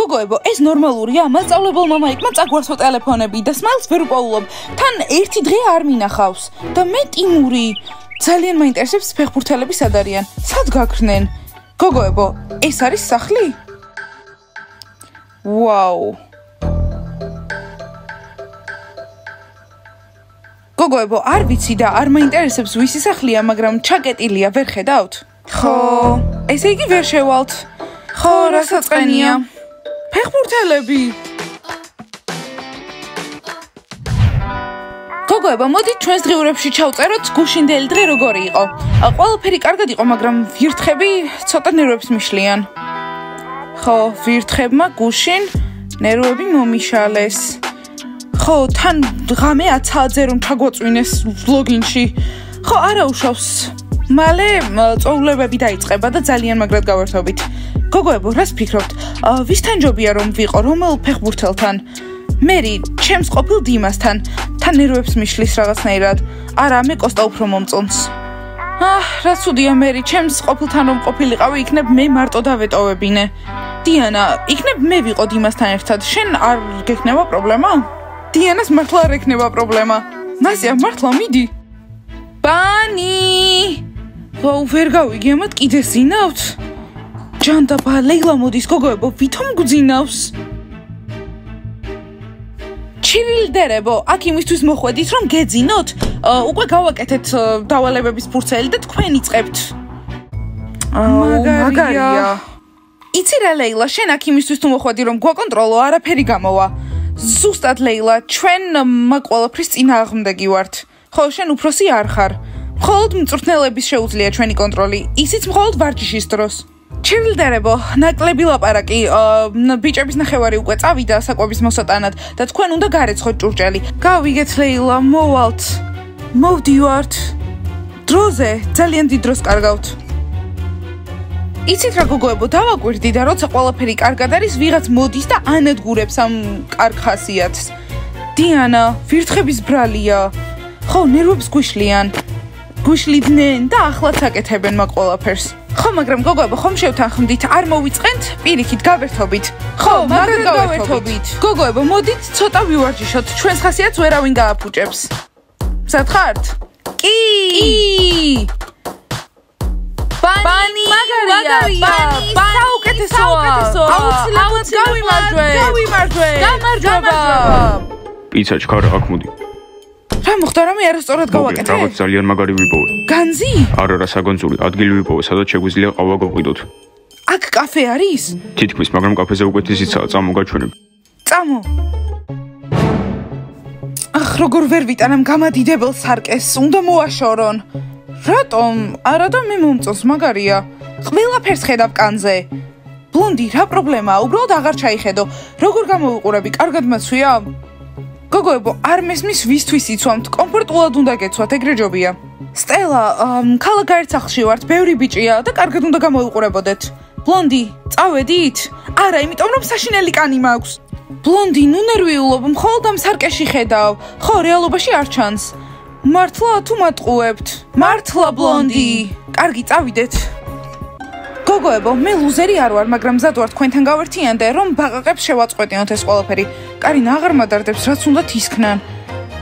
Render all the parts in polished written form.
გოგოებო, ეს ნორმალურია? მასწავლებელმა მაიკმა წაგვართო ტელეფონები და სმაილს ვერ უპოულობ. თან ერთი დღე არ მინახავს. და მე ტიმური. ძალიან მაინტერესებს ფეხბურთელები სად არიან? სად გაქრნენ? გოგოებო, ეს არის სახლი? ვაუ. გოგოებო, არ ვიცი და არ მაინტერესებს ვისი სახლია, მაგრამ ჩაკეტილია, ვერ ხედავთ? ხო, ესე იგი ვერ შევალთ. ხო, რასაწყენია? ფეხბურთელები. გოგოებო, მოდით ჩვენს დღიურებში ჩავწეროთ გუშინდელი დღე როგორი იყო. ყველაფერი კარგად იყო, მაგრამ ვირთხები ცოტა ნერვებს მიშლიან. ხო, ვირთხებმა გუშინ ნერვები მომიშალეს. ხო, თან ღამე 10 საათზე რომ ჩაგვაწვინეს ლოგინში. ხო, არა უშავს. მალე წვეულებები დაიწყება და ძალიან მაგრად გავერთობით. გოგოებო, რას ფიქრობთ? ვისთან ჯობია რომ ვიყო, რომელ ფეხბურთელთან? მერი, ჩემს ყოფილ დიმასთან. თან ნერვებს მიშლის რაღაცნაირად. არა, მე კოსტა უფრო მომწონს. რა ცუდია მერი, ჩემს ყოფილთან რომ ყოფილიყავი, იქნებ მე მარტო დავეტოვებინე. დიანა, იქნებ მე ვიყო დიმასთან ერთად. შენ არ გექნება პრობლემა? დიანას მართლა არ ექნება პრობლემა. ნასია, მართლა მიდი. ბანი! ვაუ, ვერ გავიგე, ამათ კიდე ზინავთ? ჯანდაბა, ლეილა მოდის, გოგოებო, ვითომ გძინავს? ჩივილდერებო, აქ იმისთვის მოხვედით, რომ გეძინოთ? უკვე გავაკეთეთ დავალებების ფურცელი და თქვენ იწყებთ. მაგარია. იცი რა ლეილა, შენ აქ იმისთვის თუ მოხვედი, რომ გვაკონტროლო, არაფერი გამოვა. ზუსტად ლეილა, ჩვენ მაგ ყველაფრის წინააღმდეგი ვართ. ხო, შენ უფროსი არ ხარ. მხოლოდ მწვრთნელების შეუძლია ჩვენი კონტროლი, ისიც მხოლოდ ვარჯიშის დროს. ჩივილდერებო, ნაკლები ლაპარაკი, ბიჭების ნახევარი უკვე წავიდა საკვების მოსატანად და თქვენ უნდა გარეცხოთ ჭურჭელი. გავიგეთ ლეილა, მოვალთ. მოვდივართ. დროზე, ძალიან დიდ დროს კარგავთ. იცით რა გოგოებო, დავაკვირდი და როცა ყველაფერი კარგად არის, ვიღაც მოდის და ანადგურებს ამ კარგ ხასიათს. დიანა, ვირთხების ბრალია. ხო, ნერვებს გვიშლიან. გვიშლიდნენ და ახლაც აკეთებენ მაგ ყველაფერს. ხო, მაგრამ გოგოებო, ხომ შევთანხმდით, არ მოვიწყენთ, პირიქით გავერთობით. ხო, მაგრამ გავერთობით. გოგოებო, მოდით ცოტა ვივარჯიშოთ, ჩვენს ხასიათს ვერავინ გააფუჭებს. მზად ხართ? კი! ბანი, მაგარია, საუკეთესოა. აუცილებლად გავიმარჯვე. გამარჯვება. პიცა ჩქარა აქ მოდი. რა მოხდა, რამე არასწორად გავაკეთე? რაღაც ძალიან მაგარი ვიპოვე. განძი? არა, საგანძური, ადგილი ვიპოვე, სადაც შეგვიძლია ყავა გავყიდოთ. აქ კაფე არის? თითქმის, მაგრამ კაფეზე უკეთესიცაა, წამო გაჩვენებ. წამო. როგორ ვერ ვიტანამ გამადიდებელ სარკეს, უნდა მოაშორონ. რატომ? არა და მე მომწონს, მაგარია. ყველაფერს ხედავ კანზე. ბლონდი, რა პრობლემაა? უბრალოდ აღარ ჩაიხედო. როგორ გამოვიყურები? კარგად მაცვია? გოგოებო, არ მესმის ვისთვის იცვამთ, კომფორტულად უნდა გეცვათ, ეგრე ჯობია. სტელა, ქალაქ გაერცახლში ვართ, ბევრი ბიჭია და კარგად უნდა გამოვიყურებოდეთ. ბლონდი, წავედით? არა, იმიტომ რომ საშინელი კანი მაქვს. ბლონდი, ნუ ნერვიულობ, მხოლოდ ამ სარკეში ხედავ. ხო, რეალობაში არ ჩანს. მართლა თუ მატყუებთ? მართლა ბლონდი. კარგი, წავიდეთ. გოგოებო, მე ლუზერი არ ვარ, მაგრამ მზად ვარ თქვენთან გავერთიანდე, რომ ბაყაყებს შევაწყვეტინოთ ეს ყველაფერი. კარინა აღარ მადარდებს, რაც უნდა თისქნან.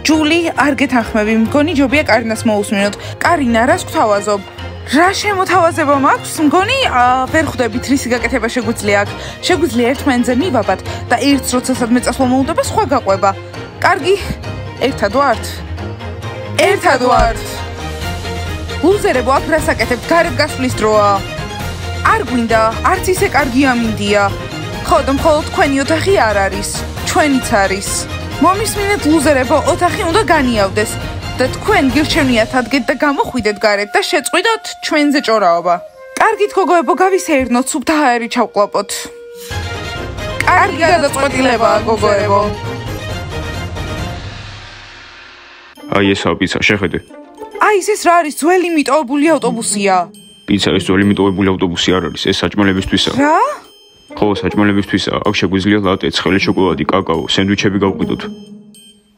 ჯული, არ გეთანხმები, მგონი ჯობია კარინას მოусმინოთ. კარინა, რას გვთავაზობ? რა შემოთავაზება მაქვს? მგონი ვერ ხვდებით, რისი გაკეთება შეგვიძლია აქ. შეგვიძლია ერთმანეთზე მივაბად და ერთს როცა სადმე წასვლა მოუდება, სხვა გაყვება. კარგი, ერთად ვართ? ერთად ვართ. ლუზერებო, აქ რას აკეთებთ? გარეთ გასვლის დროა. არ გვინდა, არც ისე კარგი ამინდია. ხო, და მხოლოდ თქვენი ოთახი არ არის. ჩვენიც არის. მომისმინეთ ლუზერებო, ოთახი უნდა განიავდეს და თქვენ გირჩევნიათ ადგეთ და გამოხვიდეთ გარეთ და შეწყვიტოთ ჩვენზე ჭორაობა. კარგით გოგოებო, გავისეირნოთ, სუფთა ჰაერი ჩავკლაპოთ. კარგი გადაწყვეტილებაა გოგოებო. აი ესაა პიცა, შეხედე. აი ეს რა არის? ძველი მიტოვებული ავტობუსია. პიცა ეს ძველი მიტოვებული ავტობუსი არ არის, ეს საჭმელებისთვისაა. რა? ხო, საჭმელებისთვისაა. აქ შეგვიძლია ლატე, ცხელი შოკოლადი, კაკაო, სენდვიჩები გავყიდოთ.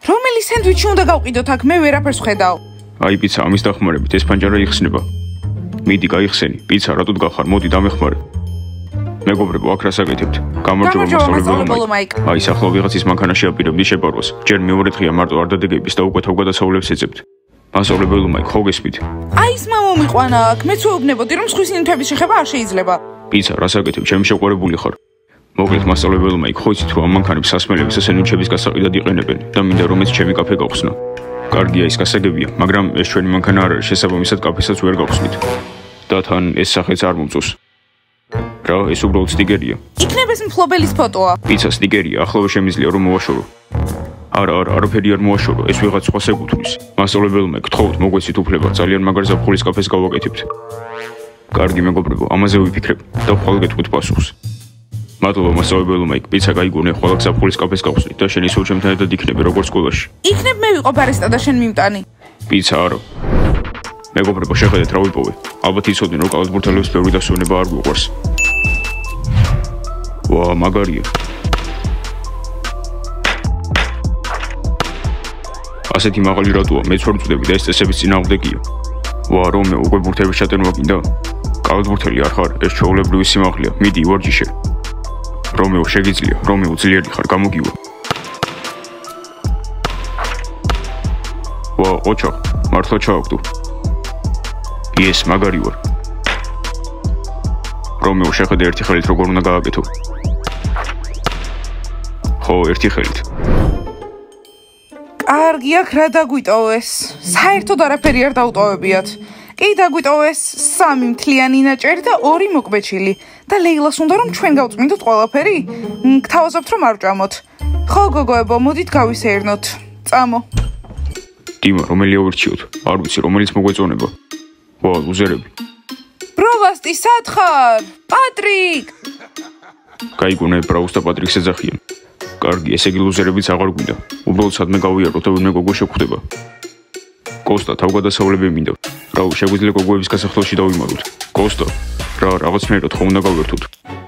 რომელი სენდვიჩი უნდა გავყიდოთ აქ? მე ვერაფერს ვხედავ. აი პიცა, ამის დახმარებით ეს პანჯარა იხსნება. მიდი, გაიხსენი. პიცა, რატო დგახარ? მოდი, დამეხმარე. მეგობრებო, აქ რას აკეთებთ? გამარჯობა მასწავლებელო მაიკ. აი, ახლა ვიღაცის მანქანაში აპირებდი შეპარვას. ჯერ მეორე დღეა მარტო არ დადგების და უკვე თავგადასავლებს ეძებთ. მასწავლებელო მაიკ, ხო გესმით? აი, ის მამა მიყვანა აქ. მეც ვეუბნებოდი, რომ სხვის ნივთების შეხება არ შეიძლება. პიცა, რას აკეთებ? ჩემი შეყვარებული ხარ. მოკლედ მასწავლებელო მაიკ, ხო იცით რომ ამ მანქანებს სასმელების და სენდვიჩების გასაყიდად იყენებენ და მინდა რომ ეს ჩემი კაფე გავხსნა. კარგია, ის გასაგებია, მაგრამ ეს ჩვენი მანქანა არ არის, შესაბამისად კაფესაც ვერ გავხსნით. და თან ეს სახეც არ მომწონს. რა, ეს უბრალოდ სტიკერია. იქნებ ეს მფლობელის ფოტოა. პიცა სტიკერია, ახლავე შემიძლია რომ მოვაშორო. არა, არაფერი არ მოაშორო, ეს ვიღაც სხვას ეკუთვნის. მასწავლებელო მაიკ, გთხოვთ, მოგვეცით უფლება, ძალიან მაგარ ზაფხულის კაფეს გავაკეთებთ. კარგი მეგობრებო, ამაზე ვიფიქრებ და ხვალ გეტყვით პასუხს. მადლობა მასწავლებელო მაიკ, პიცა გაიგონე, ხვალ ზაფხულის კაფეს გავხსნით და შენ ისევ ჩემთან ერთად იქნები როგორც სკოლაში. იქნებ მე ვიყო ბარისტა და შენ მიმტანი. პიცა არა. მეგობრებო, შეხედეთ რა ვიპოვე. ალბათ იცოდნენ რომ კალათბურთელებს ბევრი დასვენება არ გვიყვარს. ვა, მაგარია. ასეთი მაღალი რატოა? მეც ვერ ვწდები და ეს წესების წინააღმდეგია. ვა, რომე, უკვე ბურთების ჩატენვა გინდა? კალათბურთელი არ ხარ, ეს ჩვეულებრივი სიმაღლეა. მიდი, ვარჯიშე. რომეო, შეგიძლია, რომეო, ძლიერი ხარ, გამოგივა. ვა, ოჩახ, მართლა ჩააგდო. ეს მაგარი ვარ. რომეო, შეხედე ერთი ხელით როგორ უნდა გააკეთო. ხო, ერთი ხელით. კარგი, აქ რა დაგვიტოვეს? საერთოდ არაფერი არ დაუტოვებიათ. კი დაგვიტოვეს 3 მთლიანი ნაჭერი და 2 მოკბეჭილი. და ლეილას უნდა რომ ჩვენ გავწმინდოთ ყველაფერი? გთავაზობთ რომ არ ვჭამოთ. ხო, გოგოებო, მოდით გავისეირნოთ. წამო. დიმა, რომელი ავირჩიოთ? არ ვიცი, რომელიც მოგვეწონება. ვა, ლუზერები. ბროვასტი, სად ხარ? პატრიკ! გაიგონე, ბრაუს და პატრიკს ეძახიან. კარგი, ესე იგი ლუზერებიც აღარ გვინდა. უბრალოდ სადმე გავიაროთ და ვინმე გოგო შეგხვდება. კოსტა, თავგადასავლები მინდა. რა, შეგვიძლია გოგოების გასახლოში დავიმალოთ. კოსტა, რა, რაღაცნაირად ხომ უნდა გავერთოთ.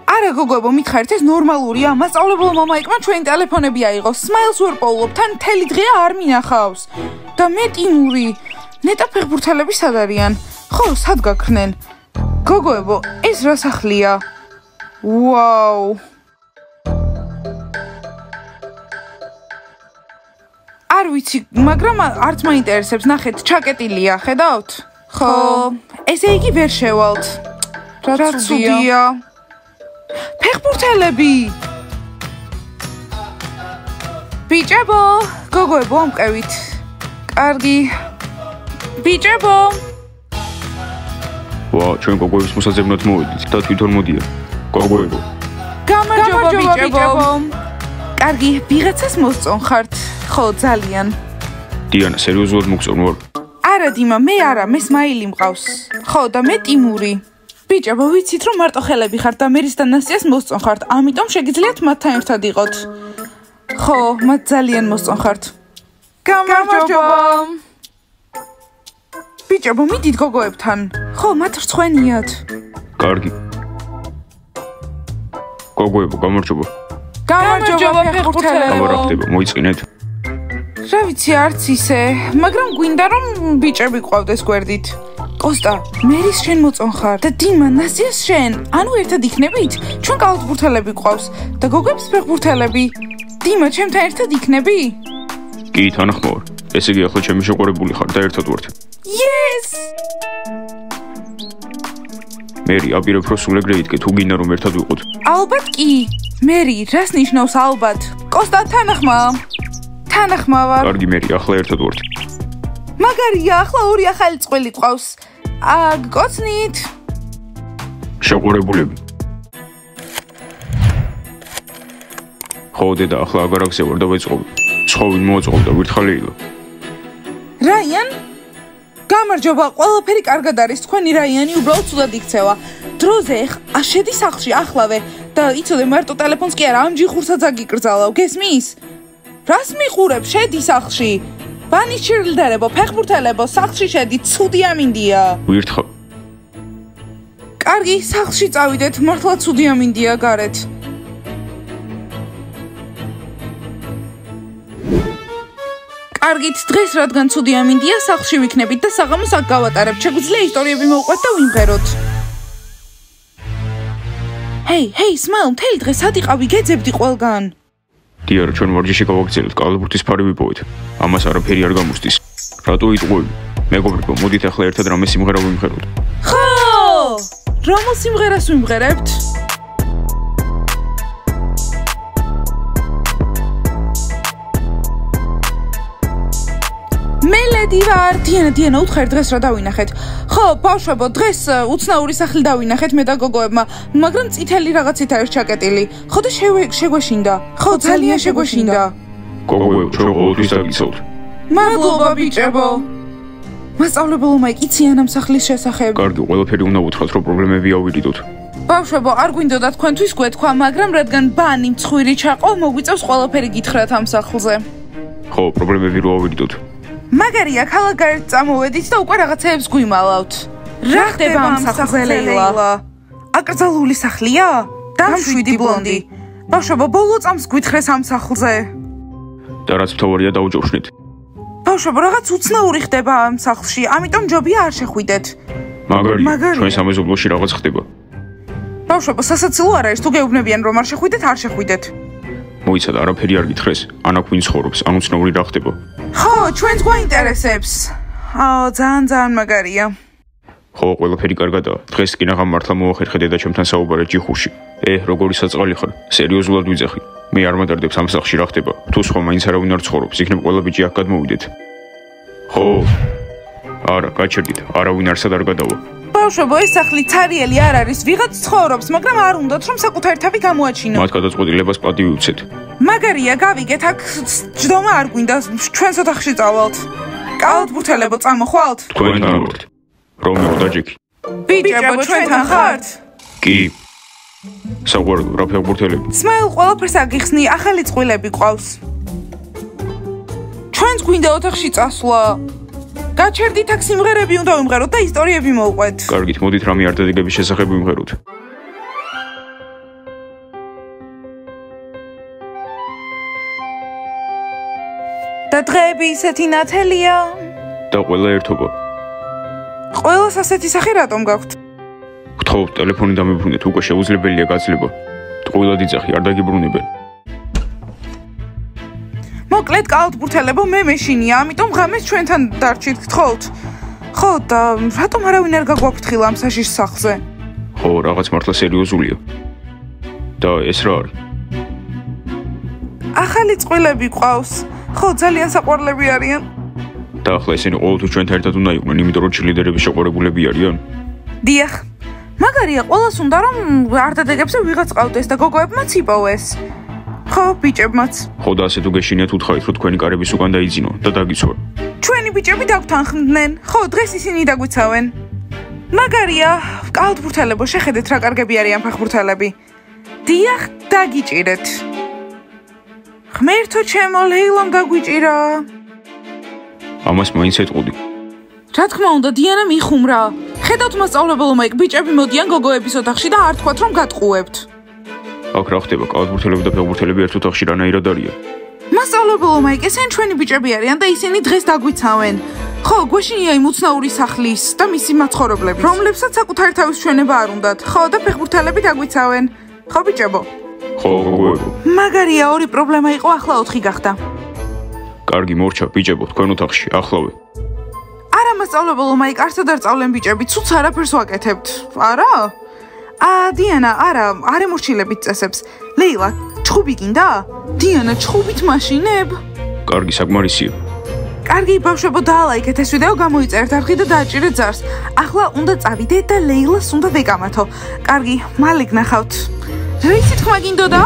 არა, გოგოებო, მითხარით, ეს ნორმალურია. მასწავლებელო მამაიკმა ჩვენი ტელეფონები აიღო. სმაილს ვერ პოულობ, თან მთელი დღეა არ მინახავს. და მე ტიმური. ნეტა ფეხბურთელები სად არიან? ხო, სად გაქრნენ? გოგოებო, ეს რა სახლია? ვაუ! არ ვიცი, მაგრამ არც მაინტერესებს, ნახეთ, ჩაკეტილია, ხედავთ? ხო, ესე იგი ვერ შევალთ. რა ცუდია. ფეხბურთელები. ბიჭებო, გოგოებო, ამყევით. კარგი. ბიჭებო. ვა, ჩვენ გოგოების მოსაძებნად მოვედით და თვითონ მოდიან. გოგოებო. გამარჯობა, ბიჭებო. კარგი, ვიღაცას მოსწონხართ. ხო, ძალიან. დიანა, სერიოზულად მოგწონო ვარ? არა, დიმა, მე არა, მე სმაილი მყავს. ხო, და მე ტიმური. ბიჭებო, ვიცით რომ მარტო ხელები ხართ და მერის და ნასიას მოსწონხართ, ამიტომ შეგიძლიათ მათთან ერთად იყოთ. ხო, მათ ძალიან მოსწონხართ. გამარჯობა. ბიჭებო, მიდით გოგოებთან. ხო, მათ რცხვენიათ. კარგი. გოგოებო, გამარჯობა. გამარჯობა, ფეხბურთელებო. აბა, რა ხდება, მოიწყინეთ? რა ვიცი, არც ისე, მაგრამ გვინდა რომ ბიჭები ყავდეს გვერდით. კოსტა, მერის შენ მოწონხარ და დიმა, ნასიას შენ. ანუ ერთად იქნებით? ჩვენ კალათბურთელები ყავს და გოგოებს ფეხბურთელები. დიმა, ჩემთან ერთად იქნები? კი, თანახმოვარ. ესე იგი, ახლა ჩემი შეყვარებული ხარ და ერთად ვართ. Yes! მერი, აპირებ რომ სულ ეგრე იდგე, თუ გინდა რომ ერთად ვიყოთ. ალბათ კი. მერი, რას ნიშნავს ალბათ? კოსტა, თანახმა. თანახმა ვარ. კარგი, მერი, ახლა ერთად ვართ. მაგარია, ახლა 2 ახალი წყვილი ყავს. გკოცნით. შეყვარებულები. ხო, დედა, ახლა აგარაკზე ვარ და ვეწყობ. სხვა ვინ მოაწყობდა, ვირთხარეილა. რაიან? გამარჯობა, ყველაფერი კარგად არის. თქვენი რაიანი უბრალოდ ცუდად იქცევა. დროზე შედი სახლში ახლავე და იცოდე, მარტო ტელეფონს კი არა, ამ ჯიხურსაც აგიკრძალავ. გესმის? რას მიყურებ? შედი სახლში. ბანის ჩირლდერებო, ფეხბურთელებო, სახლში შედი, ცუდი ამინდია. ვირთხავ. კარგი, სახლში წავიდეთ, მართლა ცუდი ამინდია გარეთ. კარგით, დღეს რადგან ცუდი ამინდია, სახლში ვიქნებით და საღამოს აქ გავატარებთ. შეგვიძლია ისტორიები მოვყვეთ და ვიმღეროთ. ჰეი, სმაილ, მთელი დღე სად იყავი, გეძებდი ყველგან. დიარა, ჩვენ ვარჯიში გავაგრძელებთ, კალათბურთის ფარი ვიპოვეთ. ამას არაფერი არ გამოსდის. რატო იტყვევი? მეგობრებო, მოდით ახლა ერთად რამე სიმღერა ვიმღეროთ. ხო! რომელ სიმღერას ვიმღერებთ? მელედი ვარ, დიანა, უთხარ დღეს რა დავინახეთ. ხო, ბავშვებო, დღეს უცნაური სახლი დავინახეთ მე და გოგოებმა, მაგრამ წითელი რაღაცით არის ჩაკეტილი. ხო და შეგვეშინდა. ხო, ძალიან შეგვეშინდა. გოგოებო, ჩვენ ყოველთვის დაგიცავთ. მადლობა ბიჭებო. მასწავლებელო მაიკ, იციან ამ სახლის შესახებ. კარგი, ყველაფერი უნდა უთხრათ, რომ პრობლემები ავირიდოთ. ბავშვებო, არ გვინდოდა თქვენთვის გვეთქვა, მაგრამ რადგან ბანი მცხვირი ჩაყო, მოგვიწევს ყველაფერი გითხრათ ამ სახლზე. ხო, პრობლემები რო ავირიდოთ. მაგარია, ქალაქგარეთ წამოვედით და უკვე რაღაცეებს გვიმალავთ. რა ხდება ამ სახლზე, ლეილა? აკრძალული სახლია? დამშვიდი ბლონდი. ბავშვებო, ბოლო წამს გვითხრეს ამ სახლზე. და რაც მთავარია დაუჯოშნით. ბავშვებო, რაღაც უცნაური ხდება ამ სახლში, ამიტომ ჯობია არ შეხვიდეთ. მაგარია, ჩვენ სამეზობლოში რაღაც ხდება. ბავშვებო, სასაცილო არ არის, თუ გეუბნებიან რომ არ შეხვიდეთ, არ შეხვიდეთ. მოიცადე, არაფერი არ გითხრეს, ანა გვინ ცხოვრობს, ან უცნაური რა ხდება. ხო, ჩვენს გვაინტერესებს. ძალიან მაგარია. ხო, ყველაფერი კარგადაა. დღეს კი ნაღამ მართლა მოახერხე დედაჩემთან საუბარად ჯიხურში. როგორი საწყალი ხარ? სერიოზულად ვიძახი. მე არ მადარდებს ამ სახლში რა ხდება. თუ სხვა მაინც არავინ არ ცხოვრობს, იქნებ ყველა ბიჭი აქ გადმოვიდეთ. ხო. არა, გაჩერდით, არავინ არსად არ გადავა. ბავშვებო, ეს სახლი ცარიელი არ არის, ვიღაც ცხოვრობს, მაგრამ არ უნდათ რომ საკუთარი თავი გამოაჩინო. მათ გადაწყვეტილებას პატივი უცეთ. მაგარია, გავიგეთ, აქ ჯდომა არ გვინდა, ჩვენს ოთახში წავალთ. კალათბურთელებო, წამოხვალთ? თქვენთან ვართ. რომეო და ჯეკი. ბიჭებო, ჩვენთან ხართ? კი. საყვარელო, რა ფეხბურთელები? სმაილ, ყველაფერს აგიხსნი, ახალი წყვილები ყავს. ჩვენს გვინდა ოთახში წასვლა. გაჩერდით, აქ სიმღერები უნდა ვიმღეროთ და ისტორიები მოვყვეთ. კარგით, მოდით რამე არდადეგების შესახებ ვიმღეროთ. და დღეები ისეთი ნათელია. და ყველა ერთობა. ყველას ასეთი სახე რატომ გაქვთ? გთხოვთ, ტელეფონი დამიბრუნდეთ, უკვე შეუძლებელია გაძლება. ტყუილად იცახი, არ დაგიბრუნებენ. მოკლედ, კალათბურთელებო, მე მეშინია, ამიტომ ღამეს ჩვენთან დარჩით, გთხოვთ. ხო, და რატომ არავინ არ გაგვაფრთხილა ამ საშიშ სახლზე? ხო, რაღაც მართლა სერიოზულია. და ეს რა არის? ახალი წყვილები ყავს. ხო, ძალიან საყვარლები არიან. და ახლა ესენი ყოველთვის ჩვენთან ერთად უნდა იყვნენ, იმიტომ რომ ჩილიდერების შეყვარებულები არიან. დიახ. მაგარია, ყველას უნდა რომ არდადეგებზე ვიღაც ყავდეს და გოგოებმაც იპოვეს. ხო, ბიჭებმაც. ხო, და ასე თუ გეშინიათ, უთხარით, რომ თქვენი კარების უკან დაიძინო და დაგიცვარ. ჩვენი ბიჭები დაგვთანხმდნენ. ხო, დღეს ისინი დაგვიცავენ. მაგარია, კალათბურთელებო, შეხედეთ რა კარგები არიან ფეხბურთელები. დიახ, დაგიჭირეთ. ღმერთო ჩემო, ლეილამ გაგვიჭირა. ამას მაინც ეტყუდი. რა თქმა უნდა, დიანა მიხუმრა. ხედავთ მასწავლებელო მაიკ, ბიჭები მოდიან გოგოების ოთახში და არ თქვათ რომ გატყუებთ. აქ რა ხდება? კალათბურთელები და ფეხბურთელები ერთ ოთახში რანაირად არიან? მასწავლებელო მაიკ, ესენი ჩვენი ბიჭები არიან და ისინი დღეს დაგვიცავენ. ხო, გვეშინია იმ უცნაური სახლის და მისი მაცხოვრებლები, რომლებსაც საკუთარი თავის ჩვენება არ უნდათ. ხო, და ფეხბურთელები დაგვიცავენ. ხო, ბიჭებო? ხო, გოგოებო. მაგარია, ორი პრობლემა იყო, ახლა 4 გახდა. კარგი, მორჩა, ბიჭებო, თქვენ ოთახში, ახლავე. არა, მასწავლებელო მაიკ, არსად არ წავლენ ბიჭები, ცუც არაფერს ვაკეთებთ. არა? დიანა, არა, არ ემორჩილებთ წესებს. ლეილა, ჩხუბი გინდა? დიანა, ჩხუბით მაშინებ? კარგი, საკმარისია. კარგი, ბავშვებო, დაალაიქეთ ეს ვიდეო, გამოიწერეთ არხი და დააჭირეთ ზარს. ახლა უნდა წავიდეთ და ლეილას უნდა ვეკამათო. კარგი, მალე გნახავთ. რა იცით ხმა გინდოდა?